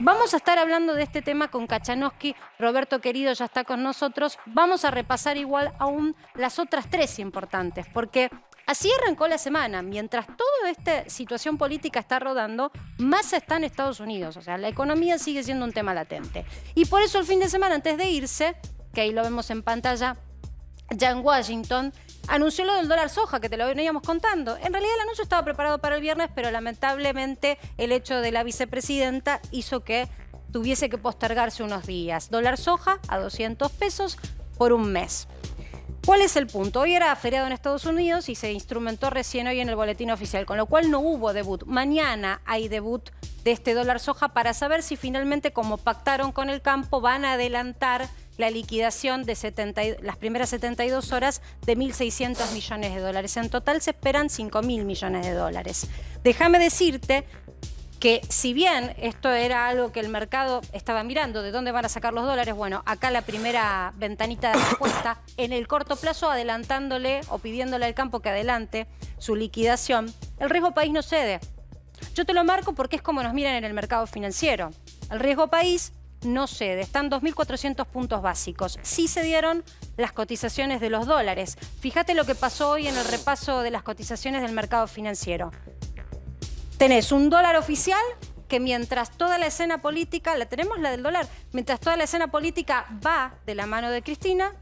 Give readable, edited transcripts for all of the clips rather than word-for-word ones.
Vamos a estar hablando de este tema con Kachanowski. Roberto querido ya está con nosotros. Vamos a repasar igual aún las otras tres importantes, porque así arrancó la semana. Mientras toda esta situación política está rodando, Massa está en Estados Unidos. O sea, la economía sigue siendo un tema latente. Y por eso el fin de semana, antes de irse, que ahí lo vemos en pantalla, ya en Washington, anunció lo del dólar soja, que te lo veníamos contando. En realidad el anuncio estaba preparado para el viernes, pero lamentablemente el hecho de la vicepresidenta hizo que tuviese que postergarse unos días. Dólar soja a 200 pesos por un mes. ¿Cuál es el punto? Hoy era feriado en Estados Unidos y se instrumentó recién hoy en el boletín oficial, con lo cual no hubo debut. Mañana hay debut de este dólar soja para saber si finalmente, como pactaron con el campo, van a adelantar la liquidación de las primeras 72 horas de 1.600 millones de dólares. En total se esperan 5.000 millones de dólares. Déjame decirte que si bien esto era algo que el mercado estaba mirando, ¿de dónde van a sacar los dólares? Bueno, acá la primera ventanita de respuesta, en el corto plazo adelantándole o pidiéndole al campo que adelante su liquidación. El riesgo país no cede. Yo te lo marco porque es como nos miran en el mercado financiero. El riesgo país no cede, están 2.400 puntos básicos. Sí se dieron las cotizaciones de los dólares. Fíjate lo que pasó hoy en el repaso de las cotizaciones del mercado financiero. Tenés un dólar oficial que mientras toda la escena política, la tenemos la del dólar, mientras toda la escena política va de la mano de Cristina,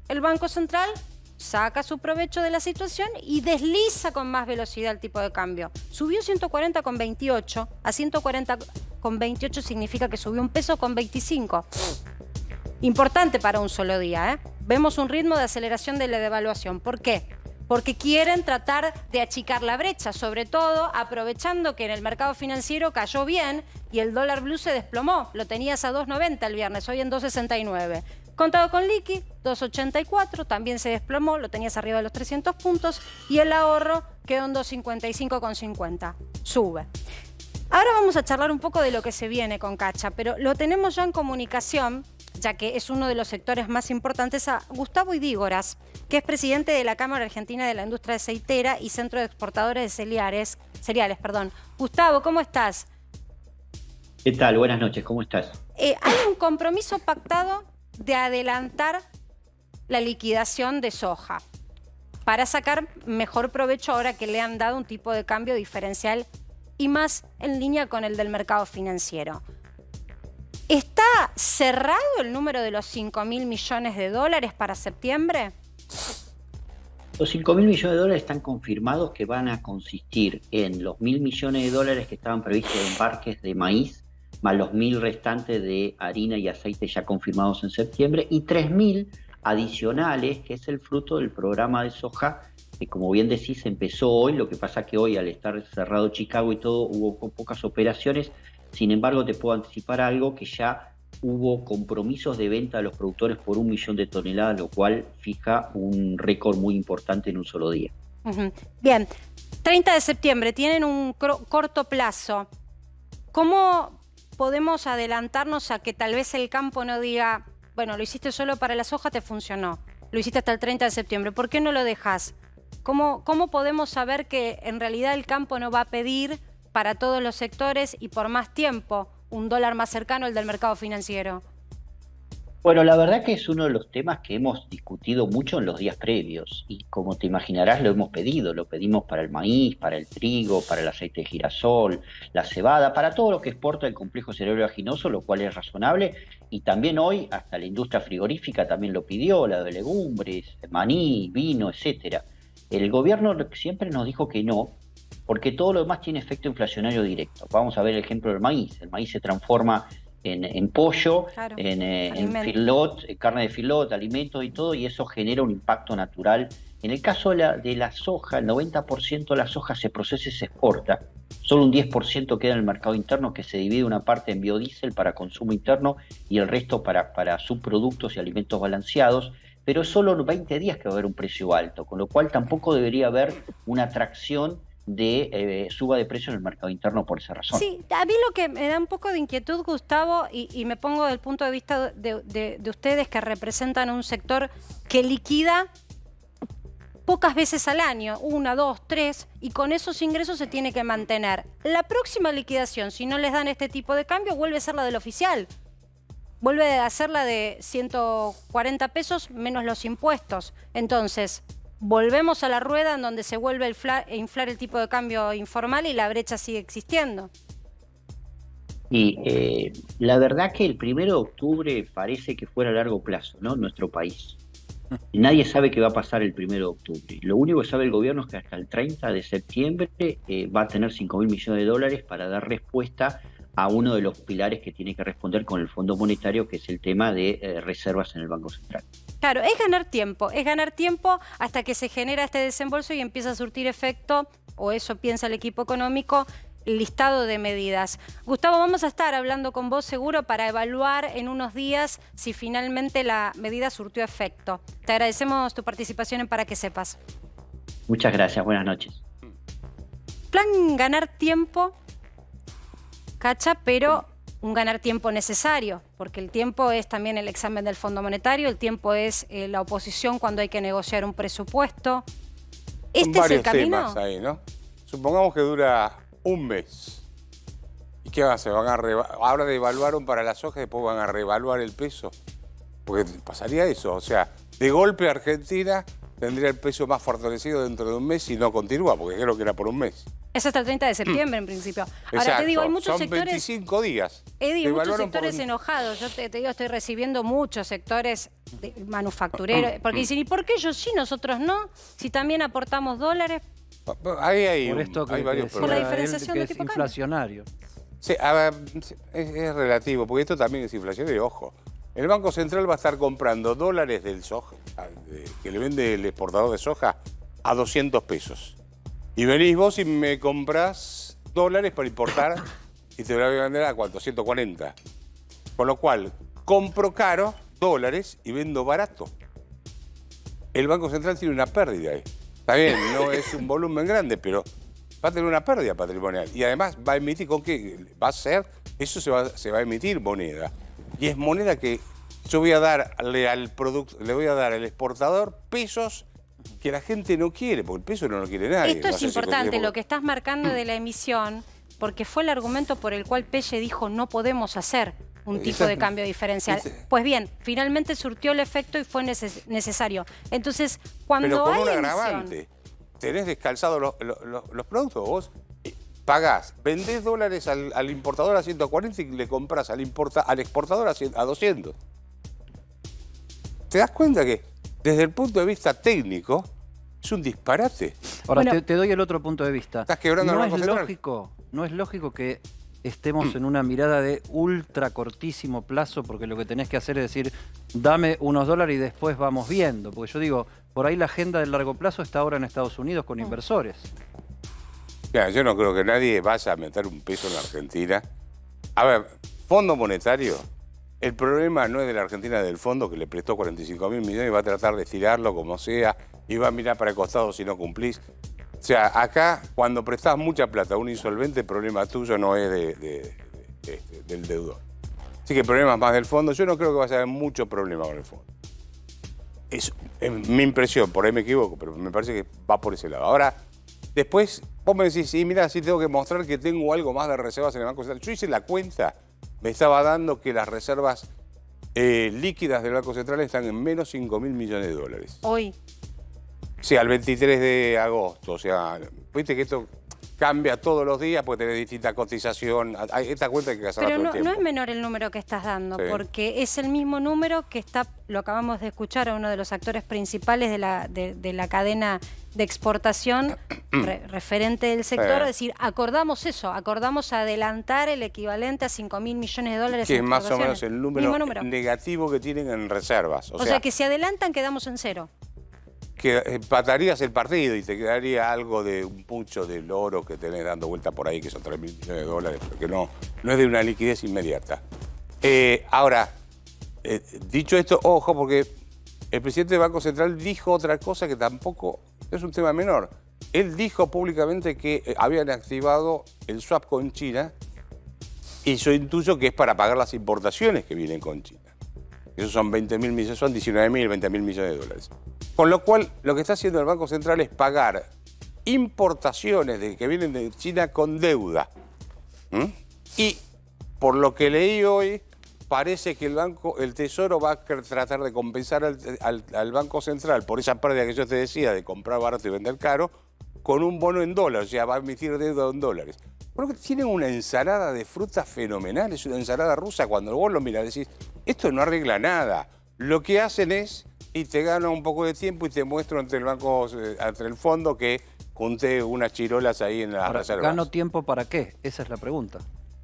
el Banco Central saca su provecho de la situación y desliza con más velocidad el tipo de cambio. Subió 140,28 a 140,28 significa que subió un peso con 25. Importante para un solo día, ¿eh? Vemos un ritmo de aceleración de la devaluación. ¿Por qué? Porque quieren tratar de achicar la brecha, sobre todo aprovechando que en el mercado financiero cayó bien y el dólar blue se desplomó. Lo tenías a 2.90 el viernes, hoy en 2.69. Contado con liqui, 2.84, también se desplomó, lo tenías arriba de los 300 puntos y el ahorro quedó en 2.55,50. Sube. Ahora vamos a charlar un poco de lo que se viene con Cacha, pero lo tenemos ya en comunicación, ya que es uno de los sectores más importantes, a Gustavo Idígoras, que es presidente de la Cámara Argentina de la Industria Aceitera y Centro de Exportadores de Cereales. Gustavo, ¿cómo estás? ¿Qué tal? Buenas noches, ¿cómo estás? Hay un compromiso pactado de adelantar la liquidación de soja para sacar mejor provecho ahora que le han dado un tipo de cambio diferencial y más en línea con el del mercado financiero. ¿Está cerrado el número de los 5.000 millones de dólares para septiembre? Los 5.000 millones de dólares están confirmados que van a consistir en los 1.000 millones de dólares que estaban previstos de embarques de maíz, más los 1.000 restantes de harina y aceite ya confirmados en septiembre, y 3.000 adicionales, que es el fruto del programa de soja, que como bien decís empezó hoy. Lo que pasa que hoy, al estar cerrado Chicago y todo, hubo pocas operaciones. Sin embargo, te puedo anticipar algo, que ya hubo compromisos de venta a los productores por 1 millón de toneladas, lo cual fija un récord muy importante en un solo día. Bien, 30 de septiembre, tienen un corto plazo. ¿Cómo podemos adelantarnos a que tal vez el campo no diga, bueno, lo hiciste solo para la soja, te funcionó, lo hiciste hasta el 30 de septiembre, ¿por qué no lo dejas? ¿Cómo podemos saber que en realidad el campo no va a pedir para todos los sectores y por más tiempo un dólar más cercano al del mercado financiero? Bueno, la verdad que es uno de los temas que hemos discutido mucho en los días previos y, como te imaginarás, lo hemos pedido. Lo pedimos para el maíz, para el trigo, para el aceite de girasol, la cebada, para todo lo que exporta el complejo cerealo-oleaginoso, lo cual es razonable. Y también hoy hasta la industria frigorífica también lo pidió, la de legumbres, maní, vino, etcétera. El gobierno siempre nos dijo que no, porque todo lo demás tiene efecto inflacionario directo. Vamos a ver el ejemplo del maíz. El maíz se transforma en pollo, claro, en filot, carne de filot, alimentos y todo, y eso genera un impacto natural. En el caso de la soja, el 90% de la soja se procesa y se exporta. Solo un 10% queda en el mercado interno, que se divide una parte en biodiesel para consumo interno y el resto para subproductos y alimentos balanceados. Pero es solo 20 días que va a haber un precio alto, con lo cual tampoco debería haber una atracción de suba de precio en el mercado interno por esa razón. Sí, a mí lo que me da un poco de inquietud, Gustavo, y me pongo del punto de vista de ustedes que representan un sector que liquida pocas veces al año, 1, 2, 3, y con esos ingresos se tiene que mantener. La próxima liquidación, si no les dan este tipo de cambio, vuelve a ser la del oficial. Vuelve a ser la de 140 pesos menos los impuestos. Entonces, volvemos a la rueda en donde se vuelve a inflar el tipo de cambio informal y la brecha sigue existiendo. Y la verdad que el 1 de octubre parece que fuera a largo plazo, ¿no? En nuestro país. Nadie sabe qué va a pasar el 1 de octubre. Lo único que sabe el gobierno es que hasta el 30 de septiembre va a tener 5.000 millones de dólares para dar respuesta a uno de los pilares que tiene que responder con el Fondo Monetario, que es el tema de reservas en el Banco Central. Claro, es ganar tiempo hasta que se genera este desembolso y empieza a surtir efecto, o eso piensa el equipo económico, el listado de medidas. Gustavo, vamos a estar hablando con vos seguro para evaluar en unos días si finalmente la medida surtió efecto. Te agradecemos tu participación en Para que Sepas. Muchas gracias, buenas noches. Plan ganar tiempo, Cacha, pero un ganar tiempo necesario, porque el tiempo es también el examen del Fondo Monetario, el tiempo es la oposición cuando hay que negociar un presupuesto. ¿Este es el camino? Temas ahí, ¿no? Supongamos que dura un mes. ¿Y qué van a hacer? Ahora devaluaron para la soja y después van a reevaluar el peso. Porque pasaría eso. O sea, de golpe Argentina tendría el peso más fortalecido dentro de un mes y no continúa, porque creo que era por un mes. Es hasta el 30 de septiembre, en principio. Ahora, Exacto. te digo, hay muchos Son sectores... 25 días. Eddie, muchos sectores enojados. Yo te digo, estoy recibiendo muchos sectores manufactureros. Porque dicen, ¿y por qué ellos sí, nosotros no? Si también aportamos dólares... Hay Por varios la problemas. diferenciación de tipo de cambio. Inflacionario. Sí, a ver, es relativo, porque esto también es inflacionario, ojo. El Banco Central va a estar comprando dólares del soja, que le vende el exportador de soja, a 200 pesos. Y venís vos y me comprás dólares para importar y te lo voy a vender a ¿cuánto? 140. Con lo cual, compro caro dólares y vendo barato. El Banco Central tiene una pérdida ahí. Está bien, no es un volumen grande, pero va a tener una pérdida patrimonial. Y además va a emitir, ¿con qué? Va a ser, eso se va a emitir moneda. Y es moneda que yo voy a darle al producto, le voy a dar al exportador pesos que la gente no quiere, porque el peso no lo quiere nadie. Esto es importante, lo que estás marcando de la emisión, porque fue el argumento por el cual Pelle dijo no podemos hacer un tipo de cambio diferencial. Pues bien, finalmente surtió el efecto y fue necesario. Entonces, cuando pero con hay un emisión... agravante, tenés descalzados los productos, vos pagás, vendés dólares al importador a 140 y le compras al exportador a 200. ¿Te das cuenta que desde el punto de vista técnico es un disparate? Ahora, Bueno, te doy el otro punto de vista. Estás quebrando al Banco Central. No es lógico que estemos en una mirada de ultra cortísimo plazo, porque lo que tenés que hacer es decir, dame unos dólares y después vamos viendo. Porque yo digo, por ahí la agenda del largo plazo está ahora en Estados Unidos con inversores. Mira, yo no creo que nadie vaya a meter un peso en la Argentina. A ver, Fondo Monetario, el problema no es de la Argentina, del fondo que le prestó 45.000 millones y va a tratar de estirarlo como sea y va a mirar para el costado si no cumplís. O sea, acá cuando prestás mucha plata a un insolvente, el problema tuyo no es del deudor. Así que el problema es más del fondo. Yo no creo que vaya a haber mucho problema con el fondo. Es mi impresión, por ahí me equivoco, pero me parece que va por ese lado. Ahora, después vos me decís, sí, mira, sí tengo que mostrar que tengo algo más de reservas en el Banco Central. Yo hice la cuenta, me estaba dando que las reservas líquidas del Banco Central están en menos 5.000 millones de dólares. Hoy. Sí, al 23 de agosto. O sea, viste que esto cambia todos los días porque tenés distinta cotización. Esta cuenta hay que hacerla Pero todo el tiempo. no es menor el número que estás dando, Sí. porque es el mismo número que está, lo acabamos de escuchar a uno de los actores principales de la cadena de exportación referente del sector, es decir, acordamos eso, acordamos adelantar el equivalente a 5.000 millones de dólares. Que en es más o exportaciones. menos el Mismo número negativo que tienen en reservas. O sea, que si adelantan quedamos en cero. Que empatarías el partido y te quedaría algo de un pucho del oro que tenés dando vuelta por ahí, que son 3.000 millones de dólares, porque no es de una liquidez inmediata. Ahora, dicho esto, ojo, porque el presidente del Banco Central dijo otra cosa que tampoco es un tema menor. Él dijo públicamente que habían activado el swap con China y yo intuyo que es para pagar las importaciones que vienen con China. Esos son 20.000 millones, son 19.000, 20.000 millones de dólares. Con lo cual, lo que está haciendo el Banco Central es pagar importaciones que vienen de China con deuda. Y por lo que leí hoy, parece que el Tesoro va a tratar de compensar al Banco Central por esa pérdida que yo te decía de comprar barato y vender caro, con un bono en dólares, o sea, va a emitir deuda en dólares. Porque tienen una ensalada de frutas fenomenal, es una ensalada rusa. Cuando vos lo mirás, decís, esto no arregla nada. Lo que hacen es, y te gana un poco de tiempo y te muestro ante el fondo que junté unas chirolas ahí en las reservas. ¿Gano tiempo para qué? Esa es la pregunta.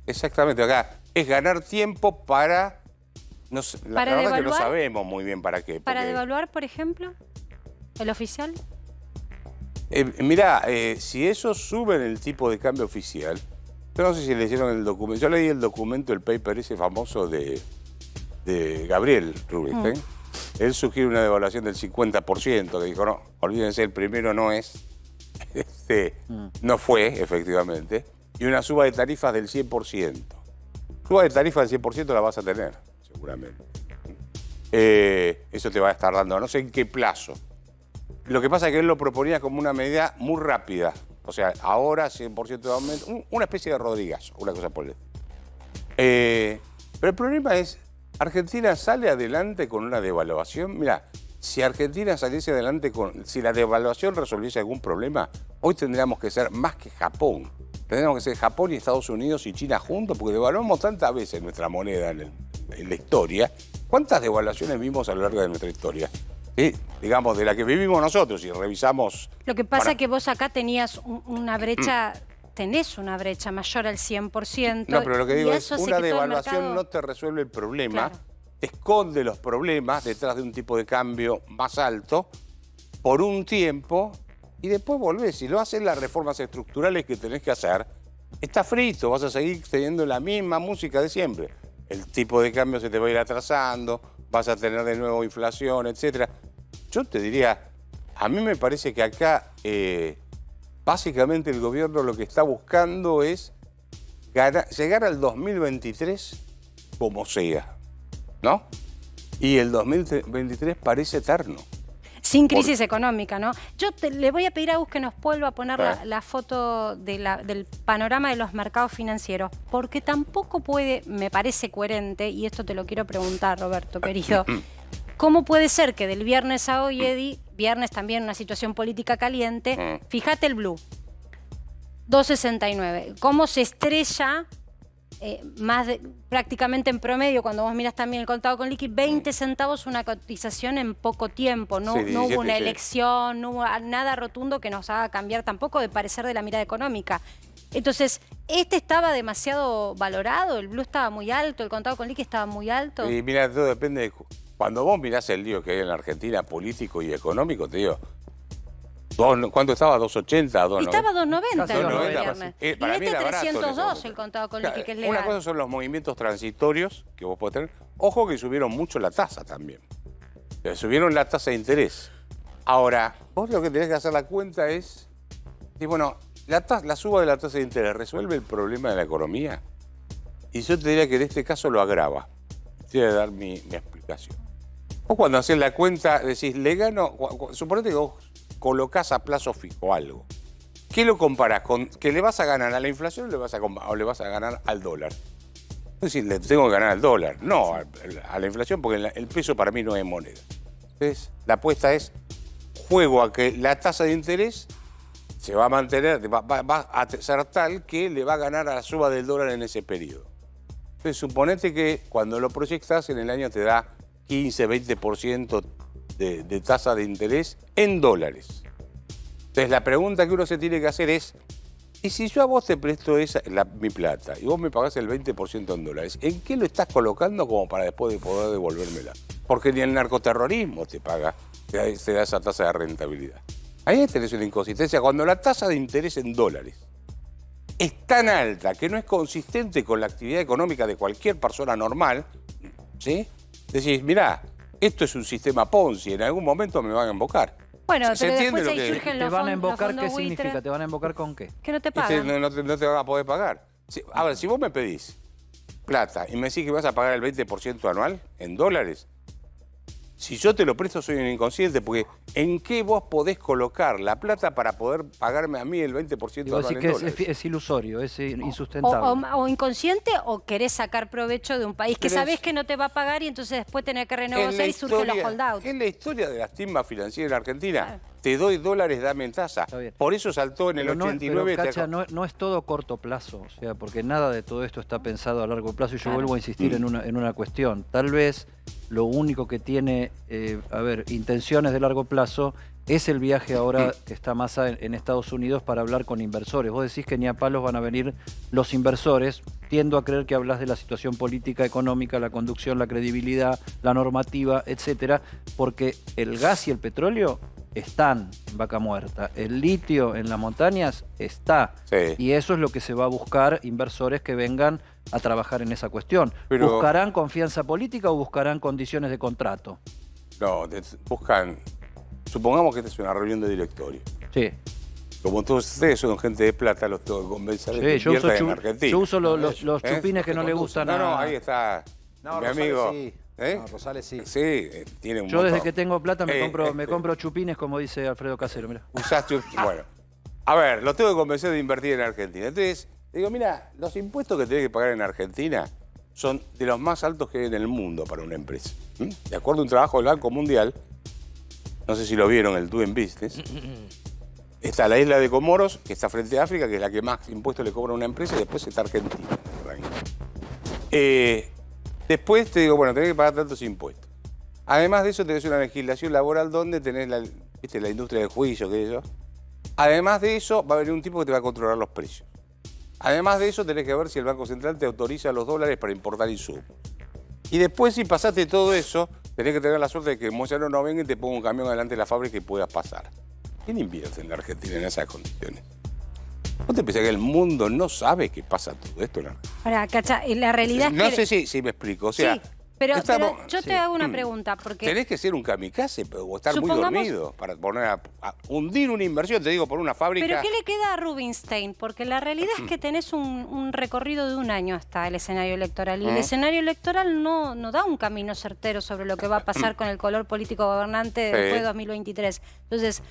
Exactamente, acá es ganar tiempo para... No sé, la verdad es que no sabemos muy bien para qué. ¿Para devaluar, por ejemplo, el oficial? Mirá, si eso suben el tipo de cambio oficial, yo no sé si leyeron el documento, yo leí el documento, el paper ese famoso de Gabriel Rubinstein. Él sugiere una devaluación del 50%, que dijo, no, olvídense, el primero no es, no fue, efectivamente, y una suba de tarifas del 100%. Suba de tarifas del 100% la vas a tener, seguramente. Eso te va a estar dando, no sé en qué plazo. Lo que pasa es que él lo proponía como una medida muy rápida. O sea, ahora 100% de aumento, una especie de Rodrigazo, una cosa por el pero el problema es, ¿Argentina sale adelante con una devaluación? Mira, si Argentina saliese adelante si la devaluación resolviese algún problema, hoy tendríamos que ser más que Japón. Tendríamos que ser Japón y Estados Unidos y China juntos, porque devaluamos tantas veces nuestra moneda en la historia. ¿Cuántas devaluaciones vimos a lo largo de nuestra historia? Digamos, de la que vivimos nosotros, y revisamos... Lo que pasa es que vos acá tenías una brecha, tenés una brecha mayor al 100%. No, pero lo que digo es, una devaluación no te resuelve el problema, claro. Te esconde los problemas detrás de un tipo de cambio más alto por un tiempo y después volvés. Si lo haces las reformas estructurales que tenés que hacer, está frito, vas a seguir teniendo la misma música de siempre. El tipo de cambio se te va a ir atrasando, vas a tener de nuevo inflación, etc. Yo te diría, a mí me parece que acá básicamente el gobierno lo que está buscando es llegar al 2023 como sea, ¿no? Y el 2023 parece eterno. Sin crisis económica, ¿no? Yo le voy a pedir a Gus que nos vuelva a poner la foto del panorama de los mercados financieros, porque tampoco puede, me parece coherente, y esto te lo quiero preguntar, Roberto, querido, ¿cómo puede ser que del viernes a hoy, Eddie, viernes también una situación política caliente, fíjate el blue, 2.69, cómo se estrella... prácticamente en promedio, cuando vos miras también el contado con liqui, 20 centavos una cotización en poco tiempo. No, sí, 17, no hubo una elección, no hubo nada rotundo que nos haga cambiar tampoco de parecer de la mirada económica. Entonces, estaba demasiado valorado, el blue estaba muy alto, el contado con liqui estaba muy alto. Y mira, todo depende de... Cuando vos mirás el lío que hay en la Argentina, político y económico, te digo... ¿Cuánto estaba? ¿2.80? ¿2.90? Estaba 2.90 el viernes. Para mí era 302 el contado con liqui, que es legal. Una cosa son los movimientos transitorios que vos podés tener. Ojo que subieron mucho la tasa también. Subieron la tasa de interés. Ahora, vos lo que tenés que hacer la cuenta es... bueno, la suba de la tasa de interés ¿resuelve el problema de la economía? Y yo te diría que en este caso lo agrava. Te voy a dar mi explicación. Vos cuando haces la cuenta decís, le gano... Suponete que vos colocás a plazo fijo algo. ¿Qué lo comparás? ¿Con que le vas a ganar a la inflación o le vas a ganar al dólar? Es decir, le tengo que ganar al dólar, no a la inflación, porque el peso para mí no es moneda. Entonces, la apuesta es, juego a que la tasa de interés se va a mantener, va a ser tal que le va a ganar a la suba del dólar en ese periodo. Entonces, suponete que cuando lo proyectas en el año te da 15, 20% de tasa de interés en dólares. Entonces la pregunta que uno se tiene que hacer es, ¿y si yo a vos te presto mi plata y vos me pagás el 20% en dólares, ¿en qué lo estás colocando como para después de poder devolvérmela? Porque ni el narcoterrorismo te paga, te da esa tasa de rentabilidad. Ahí tenés una inconsistencia. Cuando la tasa de interés en dólares es tan alta que no es consistente con la actividad económica de cualquier persona normal, ¿sí? Decís, mirá, esto es un sistema Ponzi, en algún momento me van a invocar. Bueno, pero después ahí surgen los fondos. ¿Te van a invocar qué significa? ¿Te van a invocar con qué? Que no te pagan. No te van a poder pagar. A ver, si vos me pedís plata y me decís que vas a pagar el 20% anual en dólares, si yo te lo presto soy un inconsciente, porque ¿en qué vos podés colocar la plata para poder pagarme a mí el 20% Digo, de así en que dólares? es ilusorio, es insustentable. O inconsciente o querés sacar provecho de un país que Pero sabés es- que no te va a pagar y entonces después tenés que En renegociar la y surgen los historia- holdouts. En la historia de las timbas financieras en Argentina, Claro. te doy dólares, dame en tasa. Está bien. Por eso saltó en el Pero no, 89. pero, Cacha, no es todo corto plazo, o sea, porque nada de todo esto está pensado a largo plazo y yo vuelvo a insistir en una cuestión. Tal vez lo único que tiene, intenciones de largo plazo es el viaje ahora que está Massa en Estados Unidos para hablar con inversores. Vos decís que ni a palos van a venir los inversores. Tiendo a creer que hablas de la situación política, económica, la conducción, la credibilidad, la normativa, etcétera, porque el gas y el petróleo están en Vaca Muerta. El litio en las montañas está. Sí. Y eso es lo que se va a buscar, inversores que vengan a trabajar en esa cuestión. Pero- ¿Buscarán confianza política o buscarán condiciones de contrato? No, buscan. Supongamos que esta es una reunión de directorio. Sí. Como todos ustedes son gente de plata, los tengo que convencer de que Sí, yo uso, inviertan en Argentina. yo uso los ¿Eh? chupines que no le gustan No, a... ahí está. No, mi Rosales amigo. sí. ¿Eh? No, Rosales sí. Sí, tiene un Yo desde montón. que tengo plata me Este, compro chupines, como dice Alfredo Casero. Mirá. Usaste bueno. A ver, los tengo que convencer de invertir en Argentina. Entonces, digo, mira, los impuestos que tenés que pagar en Argentina son de los más altos que hay en el mundo para una empresa. ¿Mm? De acuerdo a un trabajo del Banco Mundial, no sé si lo vieron, el Doing Business, está la isla de Comoros, que está frente a África, que es la que más impuestos le cobra a una empresa, y después está Argentina. Después te digo, bueno, tenés que pagar tantos impuestos. Además de eso, tenés una legislación laboral donde tenés la industria del juicio, que eso. Además de eso, va a venir un tipo que te va a controlar los precios. Además de eso, tenés que ver si el Banco Central te autoriza los dólares para importar insumos. Y después, si pasaste todo eso, tenés que tener la suerte de que Moyano no venga y te ponga un camión delante de la fábrica y puedas pasar. ¿Quién invierte en la Argentina en esas condiciones? ¿Vos te pensás que el mundo no sabe que pasa todo esto? Ahora, Cacha, la realidad es No que... sé si me explico. O sea, sí, pero estamos- yo te hago una pregunta, porque... Tenés que ser un kamikaze o estar muy Supongamos- dormido para poner a hundir una inversión, te digo, por una fábrica. ¿Pero qué le queda a Rubinstein? Porque la realidad es que tenés un recorrido de un año hasta el escenario electoral. Y el escenario electoral no da un camino certero sobre lo que va a pasar con el color político gobernante después de 2023. Entonces,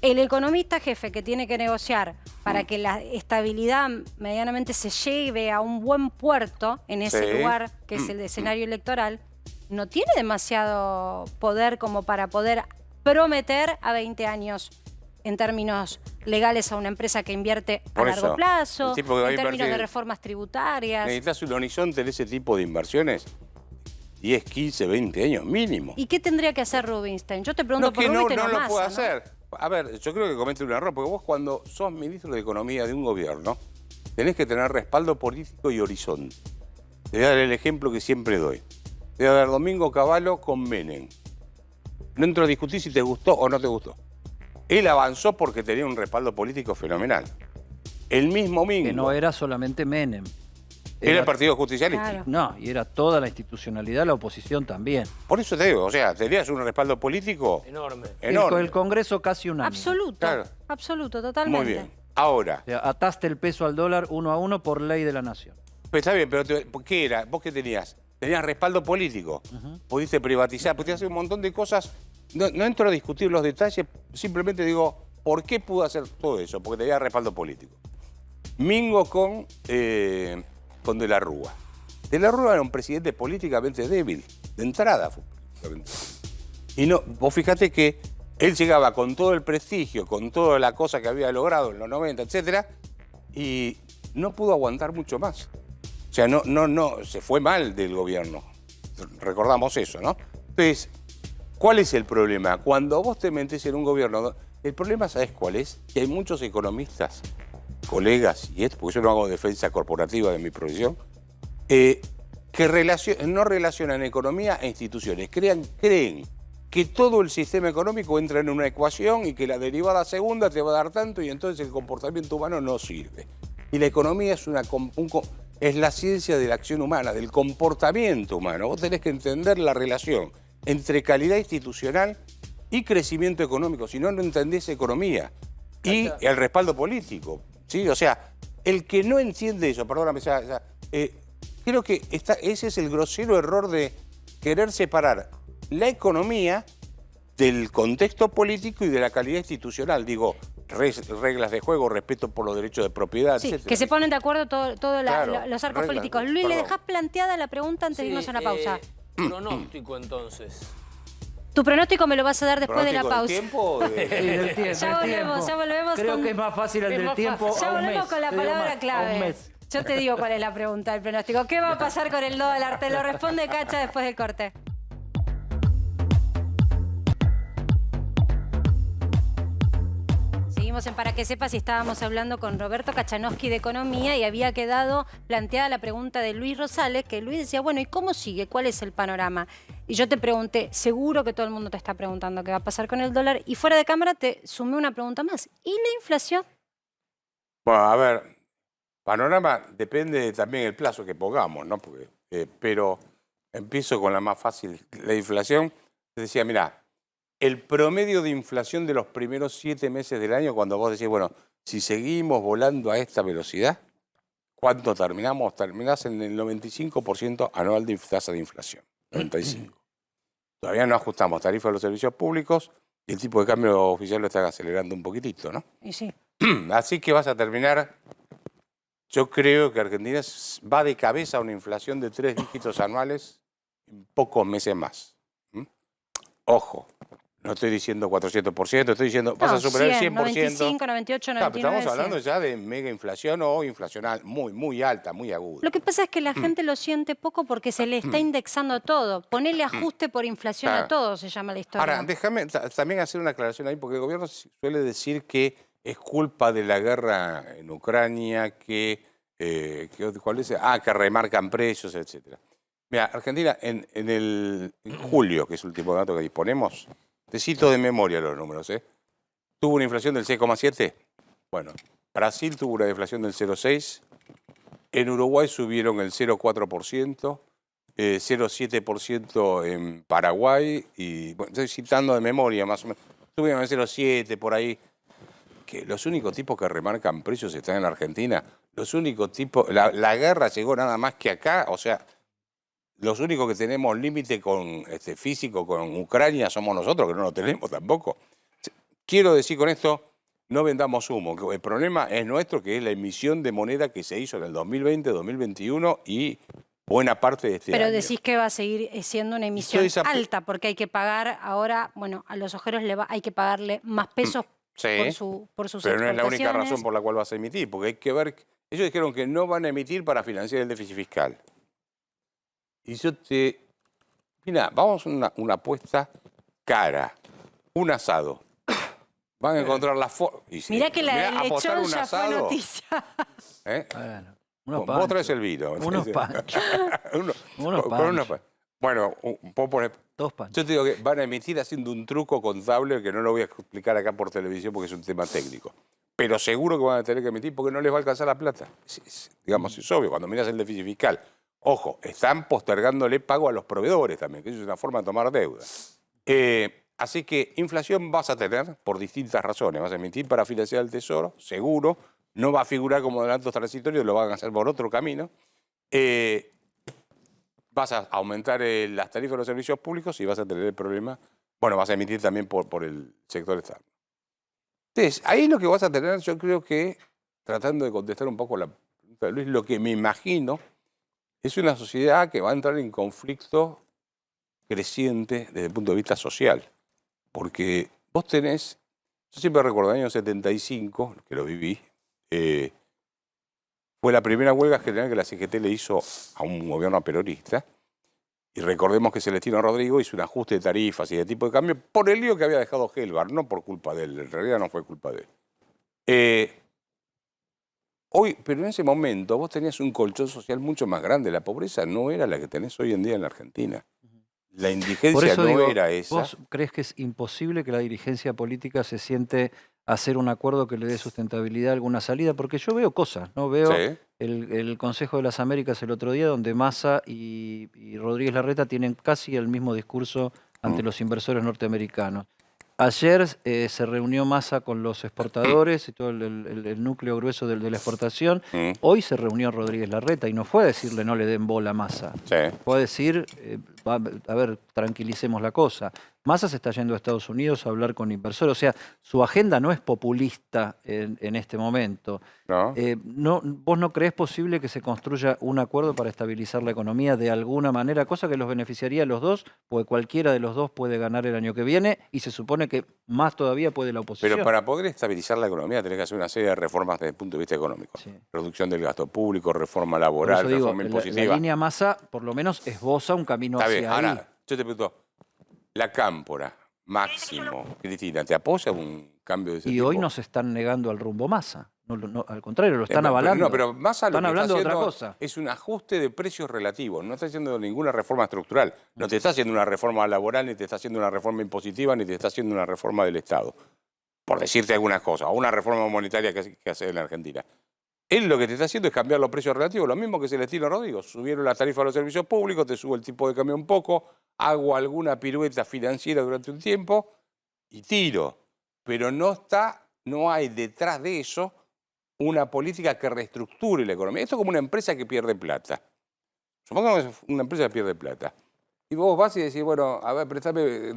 el economista jefe que tiene que negociar para que la estabilidad medianamente se lleve a un buen puerto en ese Sí. lugar que es el escenario electoral, no tiene demasiado poder como para poder prometer a 20 años en términos legales a una empresa que invierte a Por largo eso, plazo, el tipo que va a en términos de invertir- reformas tributarias. Necesitas un horizonte de ese tipo de inversiones. 10, 15, 20 años mínimo. ¿Y qué tendría que hacer Rubinstein? Yo te pregunto No, por que no, Rubinstein no o lo Massa, puede ¿no? hacer. A ver, yo creo que comete un error, porque vos cuando sos ministro de Economía de un gobierno, tenés que tener respaldo político y horizonte. Te voy a dar el ejemplo que siempre doy. Te voy a dar Domingo Cavallo con Menem. No entro a discutir si te gustó o no te gustó. Él avanzó porque tenía un respaldo político fenomenal. El mismo Mingo. Que no era solamente Menem. Era el Partido Justicialista. Claro. No, y era toda la institucionalidad, la oposición también. Por eso te digo, o sea, tenías un respaldo político Enorme. enorme. El Congreso casi unánime. Absoluto, Claro. absoluto, totalmente. Muy bien. Ahora, O sea, ataste el peso al dólar 1 a 1 por ley de la nación. pues está bien, pero ¿qué era? ¿Vos qué tenías? Tenías respaldo político. Pudiste privatizar, pudiste hacer un montón de cosas. No entro a discutir los detalles, simplemente digo, ¿por qué pudo hacer todo eso? Porque tenía respaldo político. Mingo con De la Rúa. De la Rúa era un presidente políticamente débil, de entrada fue políticamente. Y no, vos fíjate que él llegaba con todo el prestigio, con toda la cosa que había logrado en los 90, etcétera, y no pudo aguantar mucho más. O sea, no, se fue mal del gobierno. Recordamos eso, ¿no? Entonces, ¿cuál es el problema? Cuando vos te metés en un gobierno, el problema, ¿sabés cuál es? Que hay muchos economistas, colegas, y esto, porque yo no hago defensa corporativa de mi profesión, que no relacionan economía e instituciones. Creen que todo el sistema económico entra en una ecuación y que la derivada segunda te va a dar tanto y entonces el comportamiento humano no sirve. Y la economía es la ciencia de la acción humana, del comportamiento humano. Vos tenés que entender la relación entre calidad institucional y crecimiento económico. Si no, no entendés economía. Y el respaldo político. ¿Sí? O sea, el que no entiende eso, perdóname, creo que ese es el grosero error de querer separar la economía del contexto político y de la calidad institucional. Digo, reglas de juego, respeto por los derechos de propiedad, Sí, etcétera. que se ponen de acuerdo todos Claro, los arcos reglas, políticos. Luis, le perdón. dejás planteada la pregunta antes de irnos a una pausa. Pronóstico, entonces. Tu pronóstico me lo vas a dar después de la ¿Pronóstico pausa. del tiempo o de- Sí, del tiempo, Ya del volvemos, tiempo. ya volvemos Creo con- que es más fácil el Es del más tiempo fácil. Ya a un volvemos mes. con la Te digo palabra más, a un clave. mes. Yo te digo cuál es la pregunta del pronóstico. ¿Qué va a pasar con el dólar? Te lo responde Cacha después del corte. Seguimos en Para que sepas y estábamos hablando con Roberto Kachanowski de Economía y había quedado planteada la pregunta de Luis Rosales, que Luis decía, bueno, ¿y cómo sigue? ¿Cuál es el panorama? Y yo te pregunté, seguro que todo el mundo te está preguntando qué va a pasar con el dólar, y fuera de cámara te sumé una pregunta más. ¿Y la inflación? Bueno, a ver, panorama depende también del plazo que pongamos, ¿no? Porque, pero empiezo con la más fácil. La inflación, te decía, mira, el promedio de inflación de los primeros 7 meses del año, cuando vos decís, bueno, si seguimos volando a esta velocidad, ¿cuánto terminamos? Terminás en el 95% anual de tasa de inflación. 95. Todavía no ajustamos tarifas de los servicios públicos y el tipo de cambio oficial lo está acelerando un poquitito, ¿no? Y sí. Así que vas a terminar, yo creo que Argentina va de cabeza a una inflación de 3 dígitos anuales en pocos meses más. ¿Mm? Ojo, no estoy diciendo 400%, estoy diciendo vas a superar el 100%. 95, 98, Claro, 99, pero estamos hablando 100. ya de mega inflación o inflación muy, muy alta, muy aguda. Lo que pasa es que la gente lo siente poco porque se le está indexando todo. Ponele ajuste por inflación a Claro. todo, se llama la historia. Ahora, déjame también hacer una aclaración ahí, porque el gobierno suele decir que es culpa de la guerra en Ucrania, ¿cuál es? Que remarcan precios, etcétera. Mira, Argentina, en julio, que es el último dato que disponemos, te cito de memoria los números, tuvo una inflación del 6,7. Bueno, Brasil tuvo una deflación del 0,6. En Uruguay subieron el 0,4%. 0,7% en Paraguay y bueno, estoy citando de memoria más o menos, subieron el 0,7 por ahí, que los únicos tipos que remarcan precios están en Argentina, los únicos tipos, la guerra llegó nada más que acá, o sea, los únicos que tenemos límite con físico con Ucrania somos nosotros, que no lo tenemos tampoco. Quiero decir con esto, no vendamos humo, que el problema es nuestro, que es la emisión de moneda que se hizo en el 2020, 2021 y buena parte de este Pero año. decís que va a seguir siendo una emisión Estoy esa- alta porque hay que pagar ahora, bueno, a los ojeros hay que pagarle más pesos Sí, por sus pero no es la única exportaciones. razón por la cual vas a emitir, porque hay que ver, ellos dijeron que no van a emitir para financiar el déficit fiscal. Y mira, vamos a una apuesta cara, un asado. Van a encontrar la forma. Mirá que la del apostar lechón un ya fue asado, noticia. ¿eh? Bueno, unos Vos traes panchos. el vino. Unos panchos. Unos Con panchos. bueno, vos ponés. Dos panchos. Yo te digo que van a emitir haciendo un truco contable que no lo voy a explicar acá por televisión porque es un tema técnico. Pero seguro que van a tener que emitir porque no les va a alcanzar la plata. Digamos, es obvio, cuando miras el déficit fiscal. Ojo, están postergándole pago a los proveedores también, que eso es una forma de tomar deuda. Así que inflación vas a tener por distintas razones. Vas a emitir para financiar el tesoro, seguro. No va a figurar como adelantos transitorios, lo van a hacer por otro camino. Vas a aumentar las tarifas de los servicios públicos y vas a tener el problema. Bueno, vas a emitir también por el sector externo. Entonces, ahí lo que vas a tener, yo creo que, tratando de contestar un poco la pregunta de Luis, lo que me imagino es una sociedad que va a entrar en conflicto creciente desde el punto de vista social. Porque vos tenés, yo siempre recuerdo el año 75, que lo viví, fue la primera huelga general que la CGT le hizo a un gobierno peronista. Y recordemos que Celestino Rodrigo hizo un ajuste de tarifas y de tipo de cambio por el lío que había dejado Helvar, no por culpa de él, en realidad no fue culpa de él. Pero en ese momento vos tenías un colchón social mucho más grande, la pobreza no era la que tenés hoy en día en la Argentina. La Por indigencia eso no digo, era esa. ¿vos crees que es imposible que la dirigencia política se siente a hacer un acuerdo que le dé sustentabilidad a alguna salida? Porque yo veo cosas, ¿no? Veo Sí. el Consejo de las Américas el otro día, donde Massa y Rodríguez Larreta tienen casi el mismo discurso ante los inversores norteamericanos. Ayer se reunió Massa con los exportadores y todo el núcleo grueso de la exportación. Hoy se reunió Rodríguez Larreta y no fue a decirle no le den bola a Massa. Sí. Fue a decir a ver, tranquilicemos la cosa. Massa se está yendo a Estados Unidos a hablar con inversores. O sea, su agenda no es populista en este momento. ¿No? ¿Vos no creés posible que se construya un acuerdo para estabilizar la economía de alguna manera? Cosa que los beneficiaría a los dos, porque cualquiera de los dos puede ganar el año que viene y se supone que más todavía puede la oposición. Pero para poder estabilizar la economía tenés que hacer una serie de reformas desde el punto de vista económico. Sí. Reducción del gasto público, reforma Por laboral, eso digo, reforma impositiva. la línea Massa por lo menos esboza un camino Está hacia bien, ahí. ahora, yo te pregunto, la Cámpora, Máximo, Cristina, ¿te apoya un cambio de ese Y tipo? hoy nos están negando al rumbo Massa. Al contrario, lo están avalando. No, pero Massa lo Están que hablando de está otra haciendo cosa. es un ajuste de precios relativos. No está haciendo ninguna reforma estructural. No te está haciendo una reforma laboral, ni te está haciendo una reforma impositiva, ni te está haciendo una reforma del Estado. Por decirte algunas cosas. O una reforma monetaria que hace en la Argentina. Él lo que te está haciendo es cambiar los precios relativos. Lo mismo que Celestino Rodríguez. Subieron la tarifa de los servicios públicos, te subo el tipo de cambio un poco, hago alguna pirueta financiera durante un tiempo y tiro. Pero no hay detrás de eso una política que reestructure la economía. Esto es como una empresa que pierde plata. Supongamos que es una empresa que pierde plata. Y vos vas y decís, bueno, a ver,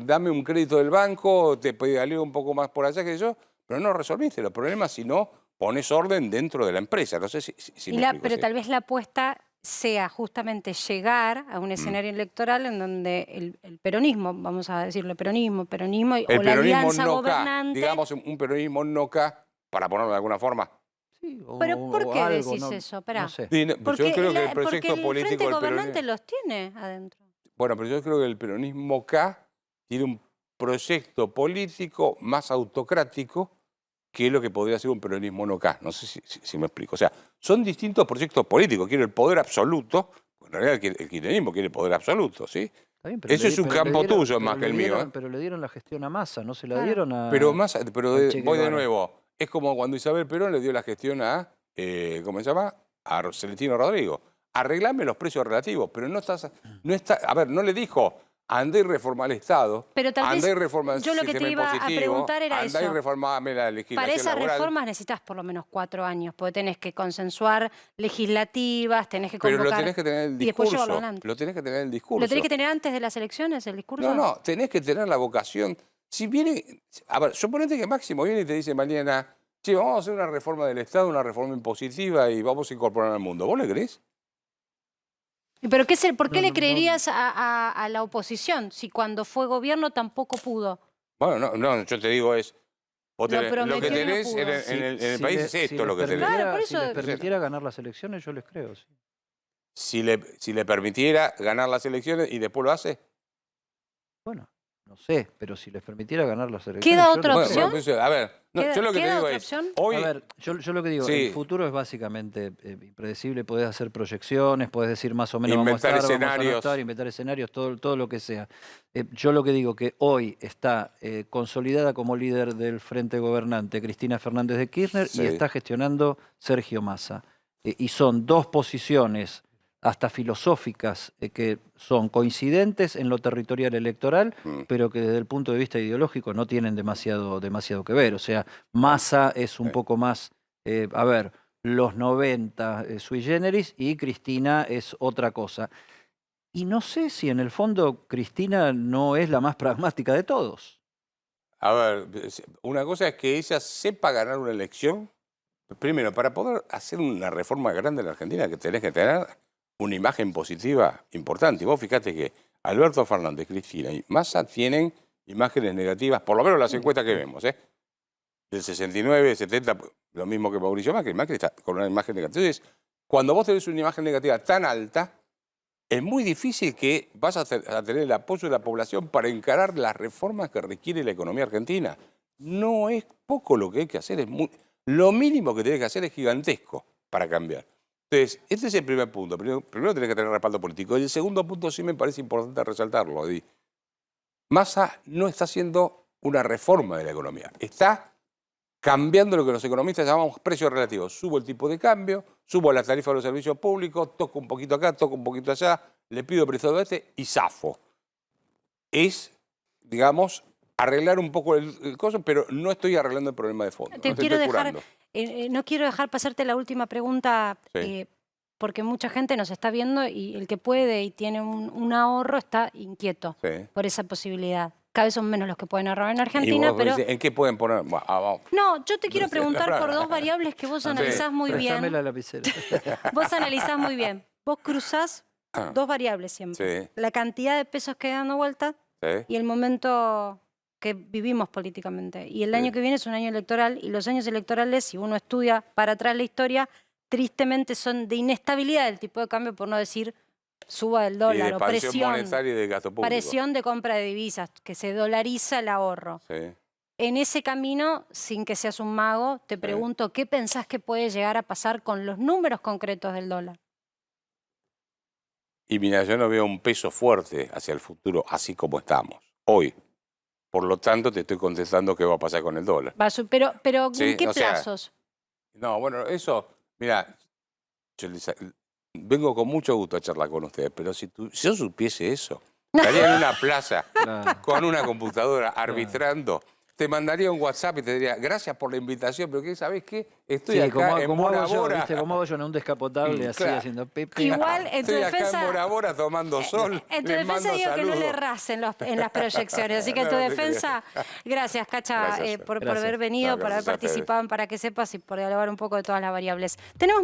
dame un crédito del banco, te pediré un poco más por allá que yo, pero no resolviste los problemas si no pones orden dentro de la empresa. No sé si me explico, Pero ¿sí? tal vez la apuesta sea justamente llegar a un escenario electoral en donde el peronismo, vamos a decirle peronismo, El o la peronismo alianza no gobernante. digamos un peronismo no para ponerlo de alguna forma. Sí, ¿Pero por qué algo, decís no, eso? Esperá. no sé. Sí, no, Porque yo creo que el porque proyecto el político frente del gobernante peronismo... los tiene adentro. Bueno, pero yo creo que el peronismo K tiene un proyecto político más autocrático que lo que podría ser un peronismo no K. No sé si me explico. O sea, son distintos proyectos políticos. Quiero el poder absoluto. En realidad el kirchnerismo quiere el poder absoluto, ¿sí? Está bien, pero Eso es un campo tuyo más que el mío. ¿Eh? Pero le dieron la gestión a Massa, no se la Claro. dieron a... Pero al Che voy de Guevara. nuevo. Es como cuando Isabel Perón le dio la gestión a, ¿cómo se llama? A Celestino Rodrigo. Arreglame los precios relativos, pero no está, a ver, no le dijo, andá y reforma el Estado, Pero tal andá y vez reforma el yo lo que te sistema iba a impositivo, preguntar era andá y eso. reformame la Para legislación esas laboral. reformas necesitas por lo menos 4 años, porque tenés que consensuar legislativas, tenés que Pero convocar... lo tenés que tener el y después discurso. llevarlo adelante. Lo tenés que tener el discurso. ¿Lo tenés que tener antes de las elecciones, el discurso? No, tenés que tener la vocación. Si viene, a ver, suponete que Máximo viene y te dice mañana, che, vamos a hacer una reforma del Estado, una reforma impositiva y vamos a incorporar al mundo. ¿Vos le creés? ¿Pero por qué No, le no, creerías a la oposición si cuando fue gobierno tampoco pudo? Bueno, no, yo te digo es, vos Lo tenés- lo prometió que y no tenés pudo. en el país es esto lo que tenés. Claro, por Si eso- les permitiera ganar las elecciones, yo les creo, sí. Si le permitiera ganar las elecciones y después lo hace. Bueno, no sé, pero si les permitiera ganar las elecciones... ¿Queda yo otra les opción? creo. Pues, a ver, no, ¿Queda- yo lo que te queda digo otra es, opción? hoy, A ver, yo lo que digo, Sí. el futuro es básicamente impredecible, podés hacer proyecciones, podés decir más o menos Inventar vamos a estar, vamos a no escenarios. estar, inventar escenarios, todo lo que sea. Yo lo que digo que hoy está consolidada como líder del Frente Gobernante Cristina Fernández de Kirchner Sí. y está gestionando Sergio Massa. Y son dos posiciones hasta filosóficas que son coincidentes en lo territorial electoral, pero que desde el punto de vista ideológico no tienen demasiado que ver. O sea, Massa es un poco más, los 90 sui generis y Cristina es otra cosa. Y no sé si en el fondo Cristina no es la más pragmática de todos. a ver, una cosa es que ella sepa ganar una elección. Primero, para poder hacer una reforma grande en la Argentina, que tenés que tener una imagen positiva importante. Y vos fíjate que Alberto Fernández, Cristina y Massa tienen imágenes negativas, por lo menos las encuestas que vemos, ¿eh? Del 69, 70, lo mismo que Mauricio Macri. Macri está con una imagen negativa. Entonces, cuando vos tenés una imagen negativa tan alta, es muy difícil que vas a tener el apoyo de la población para encarar las reformas que requiere la economía argentina. No es poco lo que hay que hacer, lo mínimo que tenés que hacer es gigantesco para cambiar. Entonces, este es el primer punto. Primero tenés que tener respaldo político. Y el segundo punto sí me parece importante resaltarlo, Edi. Massa no está haciendo una reforma de la economía. Está cambiando lo que los economistas llamamos precios relativos. Subo el tipo de cambio, subo la tarifa de los servicios públicos, toco un poquito acá, toco un poquito allá, le pido prestado a este y zafo. Es, digamos, arreglar un poco el coso, pero no estoy arreglando el problema de fondo. Te no quiero estoy dejar, curando. no quiero dejar pasarte la última pregunta. Sí. porque mucha gente nos está viendo y el que puede y tiene un ahorro está inquieto Sí. por esa posibilidad. Cada vez son menos los que pueden ahorrar en Y Argentina, vos pero... decís, ¿en qué pueden poner? Vamos. No, yo te quiero No sé, preguntar la por verdad. dos variables que vos Sí. analizás muy Préstame bien. la lapicera. Vos analizás muy bien. Vos cruzás dos variables siempre. Sí. La cantidad de pesos que hay dando vuelta ¿Sí? y el momento que vivimos políticamente. Y el Sí. año que viene es un año electoral y los años electorales, si uno estudia para atrás la historia, tristemente son de inestabilidad del tipo de cambio, por no decir suba del Y de dólar o expansión presión, monetaria y de gasto público. presión de compra de divisas, que se dolariza el ahorro. Sí. En ese camino, sin que seas un mago, te pregunto, ¿qué pensás que puede llegar a pasar con los números concretos del dólar? Y mira, yo no veo un peso fuerte hacia el futuro, así como estamos, hoy. Por lo tanto, te estoy contestando qué va a pasar con el dólar. Pero Sí, ¿en qué o sea, plazos? No, bueno, eso, mira, vengo con mucho gusto a charlar con ustedes, pero si yo supiese eso, estaría en una plaza Claro. con una computadora arbitrando, te mandaría un WhatsApp y te diría, gracias por la invitación, pero ¿sabés qué? Estoy Sí, acá en Bora hago yo, Bora. ¿viste? Como hago yo en un descapotable, así Claro. haciendo pepe. Igual, en tu Estoy acá defensa... en Bora Bora tomando sol. En tu les defensa mando digo que no le saludos. errás en las proyecciones. Así que en No, tu no te defensa, gracias, Cacha, Gracias. por Gracias. haber venido, No, por haber gracias a ustedes. participado en Para que Sepas y por dialogar un poco de todas las variables. Tenemos